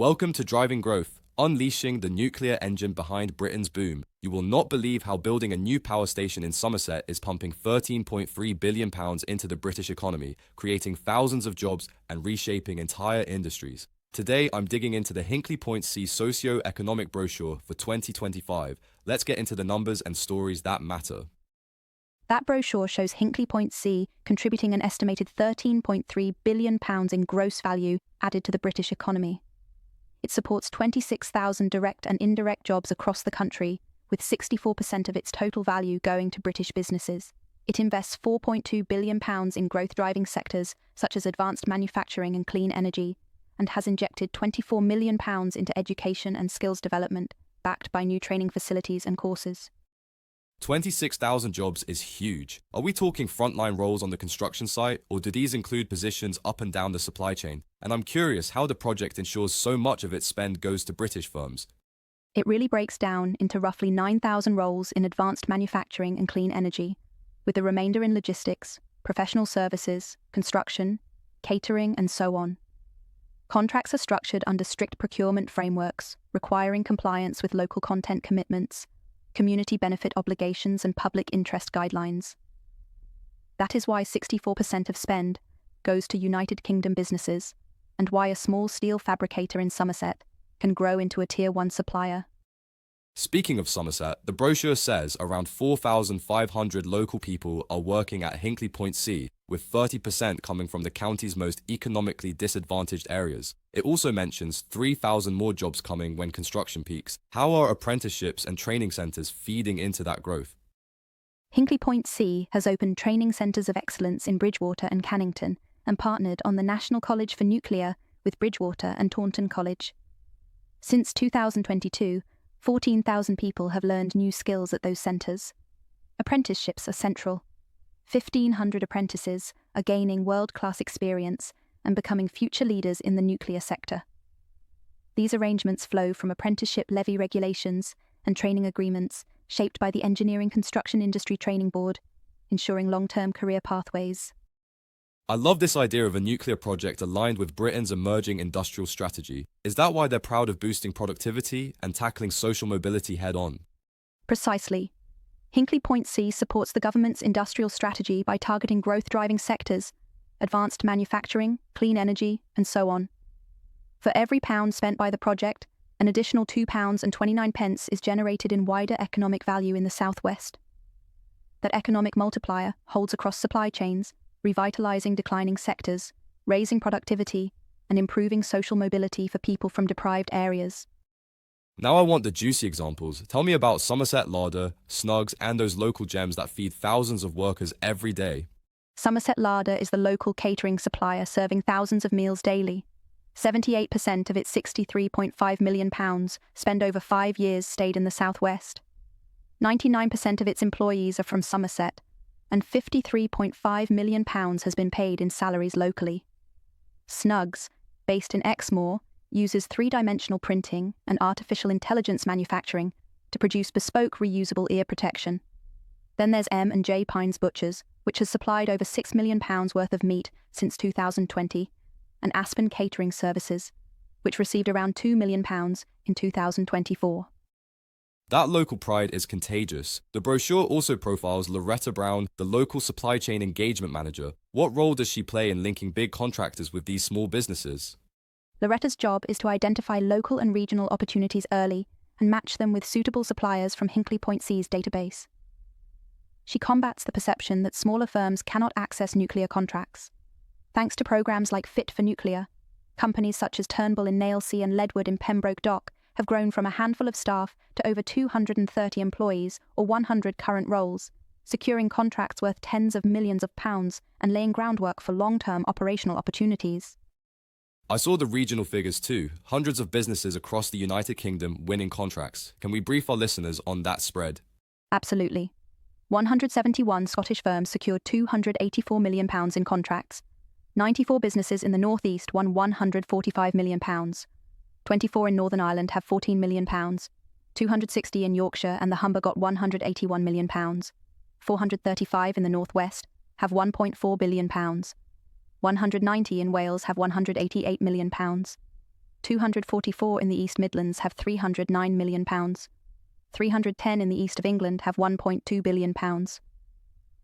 Welcome to Driving Growth, unleashing the nuclear engine behind Britain's boom. You will not believe how building a new power station in Somerset is pumping £13.3 billion into the British economy, creating thousands of jobs and reshaping entire industries. Today, I'm digging into the Hinkley Point C Socio-Economic Brochure for 2025. Let's get into the numbers and stories that matter. That brochure shows Hinkley Point C contributing an estimated £13.3 billion in gross value added to the British economy. It supports 26,000 direct and indirect jobs across the country, with 64% of its total value going to British businesses. It invests £4.2 billion in growth-driving sectors such as advanced manufacturing and clean energy, and has injected £24 million into education and skills development, backed by new training facilities and courses. 26,000 jobs is huge. Are we talking frontline roles on the construction site, or do these include positions up and down the supply chain? And I'm curious how the project ensures so much of its spend goes to British firms. It really breaks down into roughly 9,000 roles in advanced manufacturing and clean energy, with the remainder in logistics, professional services, construction, catering, and so on. Contracts are structured under strict procurement frameworks, requiring compliance with local content commitments, community benefit obligations, and public interest guidelines. That is why 64% of spend goes to United Kingdom businesses, and why a small steel fabricator in Somerset can grow into a Tier 1 supplier. Speaking of Somerset, the brochure says around 4,500 local people are working at Hinkley Point C, with 30% coming from the county's most economically disadvantaged areas. It also mentions 3,000 more jobs coming when construction peaks. How are apprenticeships and training centres feeding into that growth? Hinkley Point C has opened training centres of excellence in Bridgwater and Cannington, and partnered on the National College for Nuclear with Bridgwater and Taunton College. Since 2022, 14,000 people have learned new skills at those centres. Apprenticeships are central. 1,500 apprentices are gaining world-class experience and becoming future leaders in the nuclear sector. These arrangements flow from apprenticeship levy regulations and training agreements shaped by the Engineering Construction Industry Training Board, ensuring long-term career pathways. I love this idea of a nuclear project aligned with Britain's emerging industrial strategy. Is that why they're proud of boosting productivity and tackling social mobility head-on? Precisely. Hinkley Point C supports the government's industrial strategy by targeting growth-driving sectors, advanced manufacturing, clean energy, and so on. For every pound spent by the project, an additional £2.29 is generated in wider economic value in the southwest. That economic multiplier holds across supply chains, revitalising declining sectors, raising productivity, and improving social mobility for people from deprived areas. Now I want the juicy examples. Tell me about Somerset Larder, Snugs, and those local gems that feed thousands of workers every day. Somerset Larder is the local catering supplier serving thousands of meals daily. 78% of its £63.5 million spent over 5 years stayed in the southwest. 99% of its employees are from Somerset, and £53.5 million has been paid in salaries locally. Snugs, based in Exmoor, uses three-dimensional printing and artificial intelligence manufacturing to produce bespoke reusable ear protection. Then there's M&J Pines Butchers, which has supplied over £6 million worth of meat since 2020, and Aspen Catering Services, which received around £2 million in 2024. That local pride is contagious. The brochure also profiles Loretta Brown, the local supply chain engagement manager. What role does she play in linking big contractors with these small businesses? Loretta's job is to identify local and regional opportunities early and match them with suitable suppliers from Hinkley Point C's database. She combats the perception that smaller firms cannot access nuclear contracts. Thanks to programs like Fit for Nuclear, companies such as Turnbull in Nailsea and Ledwood in Pembroke Dock have grown from a handful of staff to over 230 employees or 100 current roles, securing contracts worth tens of millions of pounds and laying groundwork for long-term operational opportunities. I saw the regional figures too, hundreds of businesses across the United Kingdom winning contracts. Can we brief our listeners on that spread? Absolutely. 171 Scottish firms secured £284 million in contracts. 94 businesses in the North East won £145 million. 24 in Northern Ireland have £14 million. 260 in Yorkshire and the Humber got £181 million. 435 in the North West have £1.4 billion. 190 in Wales have £188 million. 244 in the East Midlands have £309 million. 310 in the East of England have £1.2 billion.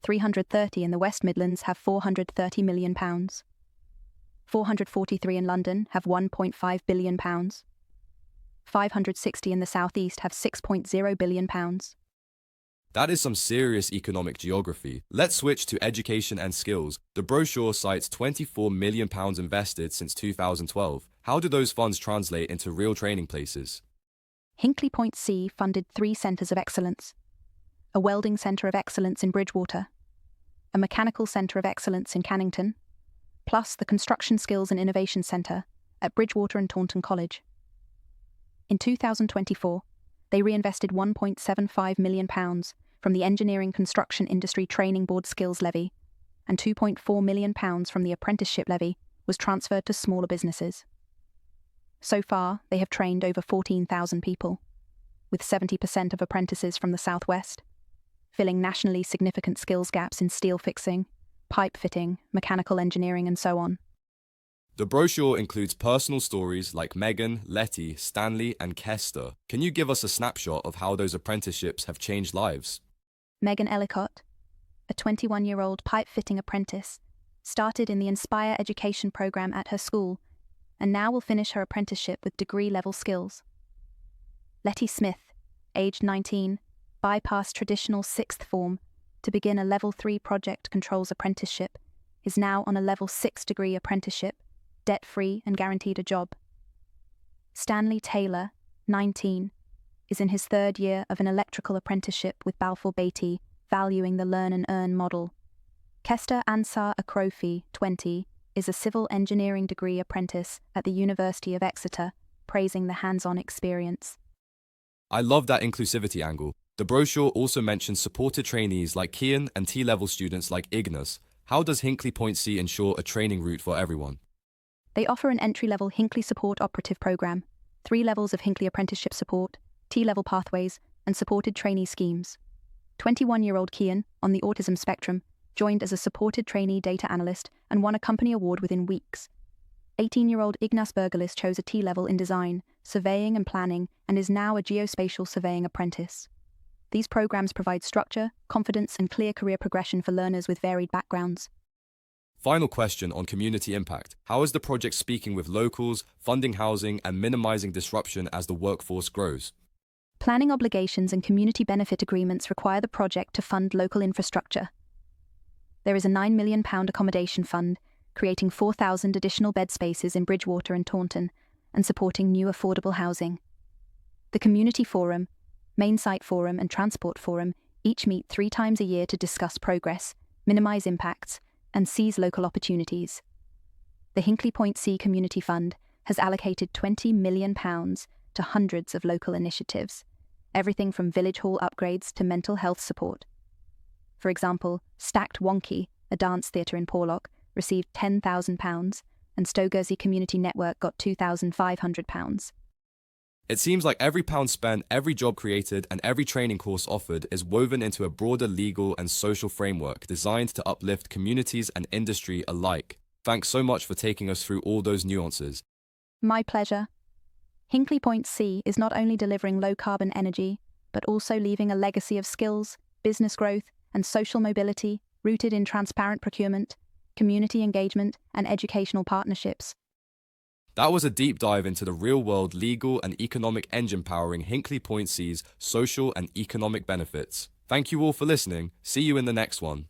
330 in the West Midlands have £430 million. 443 in London have £1.5 billion. 560 in the South East have £6.0 billion. That is some serious economic geography. Let's switch to education and skills. The brochure cites £24 million invested since 2012. How do those funds translate into real training places? Hinkley Point C funded 3 centres of excellence: a welding centre of excellence in Bridgwater, a mechanical centre of excellence in Cannington, plus the Construction Skills and Innovation Centre at Bridgwater and Taunton College. In 2024, they reinvested £1.75 million from the Engineering Construction Industry Training Board Skills Levy, and £2.4 million from the Apprenticeship Levy was transferred to smaller businesses. So far, they have trained over 14,000 people, with 70% of apprentices from the Southwest, filling nationally significant skills gaps in steel fixing, pipe fitting, mechanical engineering, and so on. The brochure includes personal stories like Megan, Letty, Stanley, and Kester. Can you give us a snapshot of how those apprenticeships have changed lives? Megan Ellicott, a 21-year-old pipe fitting apprentice, started in the Inspire education program at her school and now will finish her apprenticeship with degree-level skills. Letty Smith, aged 19, bypassed traditional 6th form to begin a Level 3 project controls apprenticeship, is now on a Level 6 degree apprenticeship, debt-free and guaranteed a job. Stanley Taylor, 19, is in his 3rd year of an electrical apprenticeship with Balfour Beatty, valuing the learn and earn model. Kester Ansar Akrofi, 20, is a civil engineering degree apprentice at the University of Exeter, praising the hands-on experience. I love that inclusivity angle. The brochure also mentions supported trainees like Kian and T-level students like Ignas. How does Hinkley Point C ensure a training route for everyone? They offer an entry-level Hinkley Support Operative Programme, 3 levels of Hinkley Apprenticeship Support, T-level pathways, and supported trainee schemes. 21-year-old Kian, on the autism spectrum, joined as a supported trainee data analyst and won a company award within weeks. 18-year-old Ignas Bergelis chose a T-level in design, surveying and planning, and is now a geospatial surveying apprentice. These programs provide structure, confidence, and clear career progression for learners with varied backgrounds. Final question on community impact. How is the project speaking with locals, funding housing, and minimizing disruption as the workforce grows? Planning obligations and community benefit agreements require the project to fund local infrastructure. There is a £9 million accommodation fund, creating 4,000 additional bed spaces in Bridgwater and Taunton, and supporting new affordable housing. The Community Forum, Main Site Forum, and Transport Forum each meet 3 times a year to discuss progress, minimise impacts, and seize local opportunities. The Hinkley Point C Community Fund has allocated £20 million to hundreds of local initiatives, everything from village hall upgrades to mental health support. For example, Stacked Wonky, a dance theatre in Porlock, received £10,000, and Stogursey Community Network got £2,500. It seems like every pound spent, every job created, and every training course offered is woven into a broader legal and social framework designed to uplift communities and industry alike. Thanks so much for taking us through all those nuances. My pleasure. Hinkley Point C is not only delivering low-carbon energy, but also leaving a legacy of skills, business growth, and social mobility rooted in transparent procurement, community engagement, and educational partnerships. That was a deep dive into the real-world legal and economic engine powering Hinkley Point C's social and economic benefits. Thank you all for listening. See you in the next one.